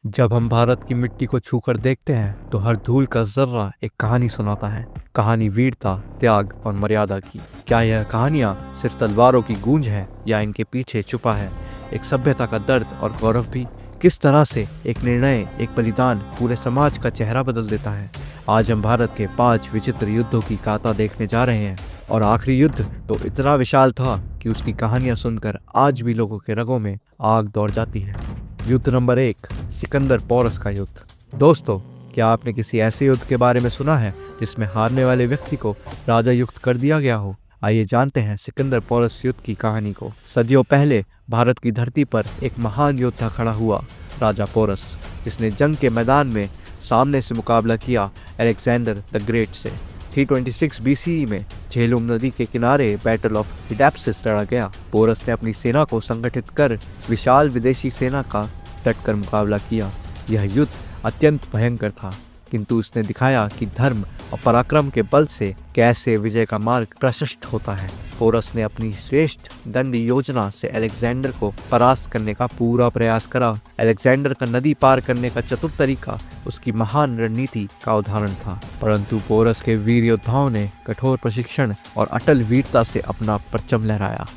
जब हम भारत की मिट्टी को छूकर देखते हैं तो हर धूल का जर्रा एक कहानी सुनाता है। कहानी वीरता, त्याग और मर्यादा की। क्या यह कहानियाँ सिर्फ तलवारों की गूंज है या इनके पीछे छुपा है एक सभ्यता का दर्द और गौरव भी? किस तरह से एक निर्णय, एक बलिदान पूरे समाज का चेहरा बदल देता है। आज हम भारत के 5 विचित्र युद्धों की गाथा देखने जा रहे हैं। और आखिरी युद्ध तो इतना विशाल था कि उसकी कहानियां सुनकर आज भी लोगों के रगों में आग दौड़ जाती है। युद्ध नंबर 1, सिकंदर पोरस का युद्ध। दोस्तों, क्या आपने किसी ऐसे युद्ध के बारे में सुना है जिसमें हारने वाले व्यक्ति को राजा युक्त कर दिया गया हो? आइए जानते हैं सिकंदर पोरस युद्ध की कहानी को। सदियों पहले भारत की धरती पर एक महान योद्धा खड़ा हुआ, राजा पोरस, जिसने जंग के मैदान में सामने से मुकाबला किया अलेक्जेंडर द ग्रेट से। 326 BCE में झेलुम नदी के किनारे बैटल ऑफ हिडेप्सिस लड़ा गया। पोरस ने अपनी सेना को संगठित कर विशाल विदेशी सेना का डटकर मुकाबला किया। यह युद्ध अत्यंत भयंकर था, किंतु उसने दिखाया कि धर्म और पराक्रम के बल से कैसे विजय का मार्ग प्रशस्त होता है। पोरस ने अपनी श्रेष्ठ दंड योजना से अलेक्जेंडर को परास्त करने का पूरा प्रयास करा। अलेक्जेंडर का नदी पार करने का चतुर तरीका उसकी महान रणनीति का उदाहरण था, परंतु पोरस के वीर योद्धाओं ने कठोर प्रशिक्षण और अटल वीरता से अपना परचम लहराया।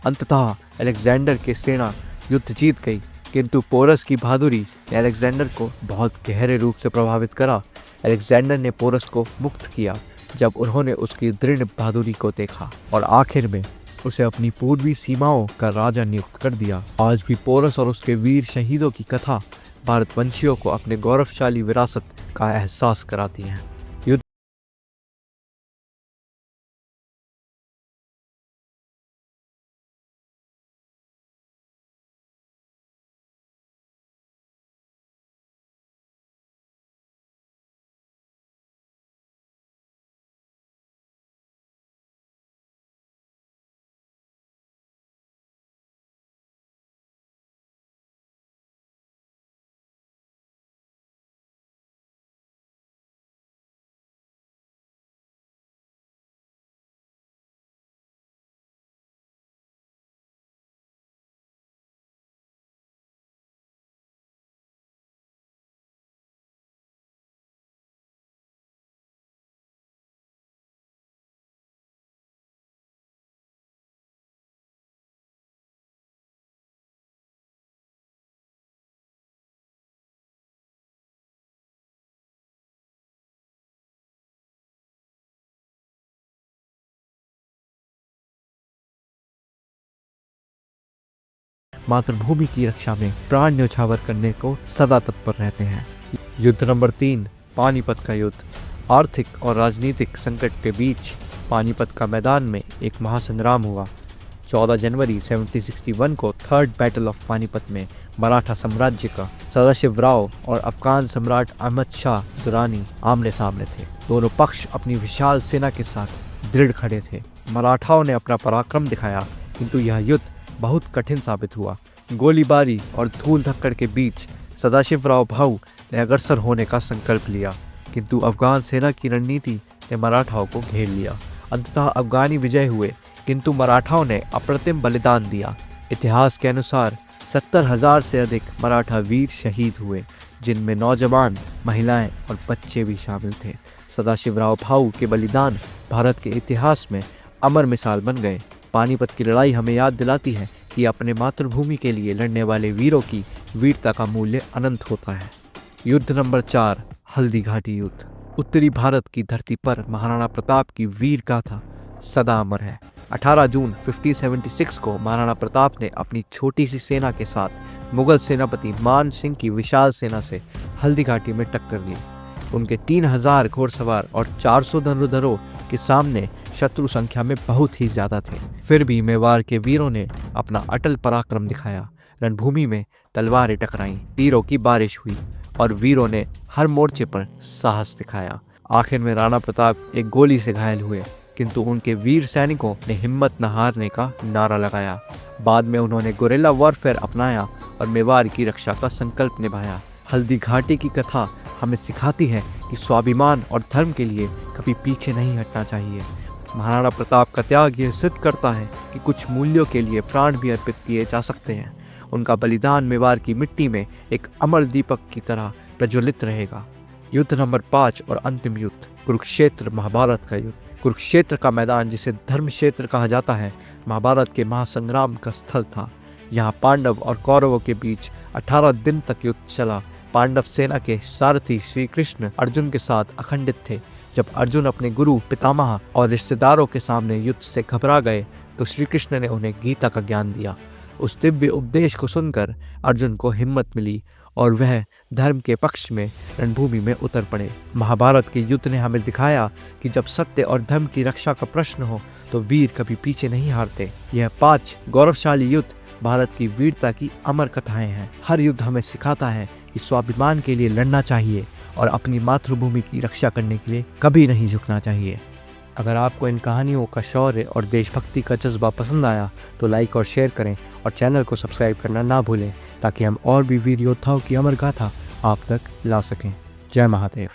अंततः अलेक्जेंडर की सेना युद्ध जीत गई, किंतु पोरस की बहादुरी ने अलेक्जेंडर को बहुत गहरे रूप से प्रभावित करा। अलेक्जेंडर ने पोरस को मुक्त किया जब उन्होंने उसकी दृढ़ बहादुरी को देखा, और आखिर में उसे अपनी पूर्वी सीमाओं का राजा नियुक्त कर दिया। आज भी पोरस और उसके वीर शहीदों की कथा भारतवंशियों को अपने गौरवशाली विरासत का एहसास कराती है। युद्ध मातृभूमि की रक्षा में प्राण न्यौछावर करने को सदा तत्पर रहते हैं। युद्ध नंबर 3, पानीपत का युद्ध। आर्थिक और राजनीतिक संकट के बीच पानीपत का मैदान में एक महासंग्राम हुआ। 14 जनवरी 1761 को थर्ड बैटल ऑफ पानीपत में मराठा साम्राज्य का सदाशिवराव और अफगान सम्राट अहमद शाह दुरानी आमने सामने थे। दोनों पक्ष अपनी विशाल सेना के साथ दृढ़ खड़े थे। मराठाओं ने अपना पराक्रम दिखाया, किंतु यह युद्ध बहुत कठिन साबित हुआ। गोलीबारी और धूल धक्कड़ के बीच सदाशिवराव भाऊ ने अग्रसर होने का संकल्प लिया, किंतु अफगान सेना की रणनीति ने मराठाओं को घेर लिया। अंततः अफगानी विजय हुए, किंतु मराठाओं ने अप्रतिम बलिदान दिया। इतिहास के अनुसार 70,000 से अधिक मराठा वीर शहीद हुए, जिनमें नौजवान, महिलाएं और बच्चे भी शामिल थे। सदाशिवराव भाऊ के बलिदान भारत के इतिहास में अमर मिसाल बन गए। पानीपत की लड़ाई हमें याद दिलाती है कि अपने मातृभूमि के लिए लड़ने वाले वीरों की वीरता का मूल्य अनंत होता है। युद्ध नंबर 4, हल्दी घाटी युद्ध। उत्तरी भारत की धरती पर महाराणा प्रताप की वीर गाथा सदा अमर है। 18 जून 1576 को महाराणा प्रताप ने अपनी छोटी सी सेना के साथ मुगल सेनापति मान सिंह की विशाल सेना से हल्दी घाटी में टक्कर ली। उनके 3000 घोड़सवार और 400 धनुर्धरों के सामने शत्रु संख्या में बहुत ही ज्यादा थे। फिर भी मेवाड़ के वीरों ने अपना अटल पराक्रम दिखाया। रणभूमि में तलवारें टकराईं, तीरों की बारिश हुई और वीरों ने हर मोर्चे पर साहस दिखाया। आखिर में राणा प्रताप एक गोली से घायल हुए, किंतु उनके वीर सैनिकों ने हिम्मत न हारने का नारा लगाया। बाद में उन्होंने गुरिल्ला वॉरफेयर अपनाया और मेवाड़ की रक्षा का संकल्प निभाया। हल्दी घाटी की कथा हमें सिखाती है कि स्वाभिमान और धर्म के लिए कभी पीछे नहीं हटना चाहिए। महाराणा प्रताप का त्याग यह सिद्ध करता है कि कुछ मूल्यों के लिए प्राण भी अर्पित किए जा सकते हैं। उनका बलिदान मेवाड़ की मिट्टी में एक अमर दीपक की तरह प्रज्वलित रहेगा। युद्ध नंबर 5 और अंतिम युद्ध, कुरुक्षेत्र महाभारत का युद्ध। कुरुक्षेत्र का मैदान, जिसे धर्म क्षेत्र कहा जाता है, महाभारत के महासंग्राम का स्थल था। यहाँ पांडव और कौरवों के बीच 18 दिन तक युद्ध चला। पांडव सेना के सारथी श्री कृष्ण अर्जुन के साथ अखंडित थे। जब अर्जुन अपने गुरु, पितामह और रिश्तेदारों के सामने युद्ध से घबरा गए तो श्री कृष्ण ने उन्हें गीता का ज्ञान दिया। उस दिव्य उपदेश को सुनकर अर्जुन को हिम्मत मिली और वह धर्म के पक्ष में रणभूमि में उतर पड़े। महाभारत के युद्ध ने हमें दिखाया कि जब सत्य और धर्म की रक्षा का प्रश्न हो तो वीर कभी पीछे नहीं हारते। यह 5 गौरवशाली युद्ध भारत की वीरता की अमर कथाएं हैं। हर युद्ध हमें सिखाता है कि स्वाभिमान के लिए लड़ना चाहिए और अपनी मातृभूमि की रक्षा करने के लिए कभी नहीं झुकना चाहिए। अगर आपको इन कहानियों का शौर्य और देशभक्ति का जज्बा पसंद आया तो लाइक और शेयर करें और चैनल को सब्सक्राइब करना ना भूलें, ताकि हम और भी वीर योद्धाओं की अमर गाथा आप तक ला सकें। जय महादेव।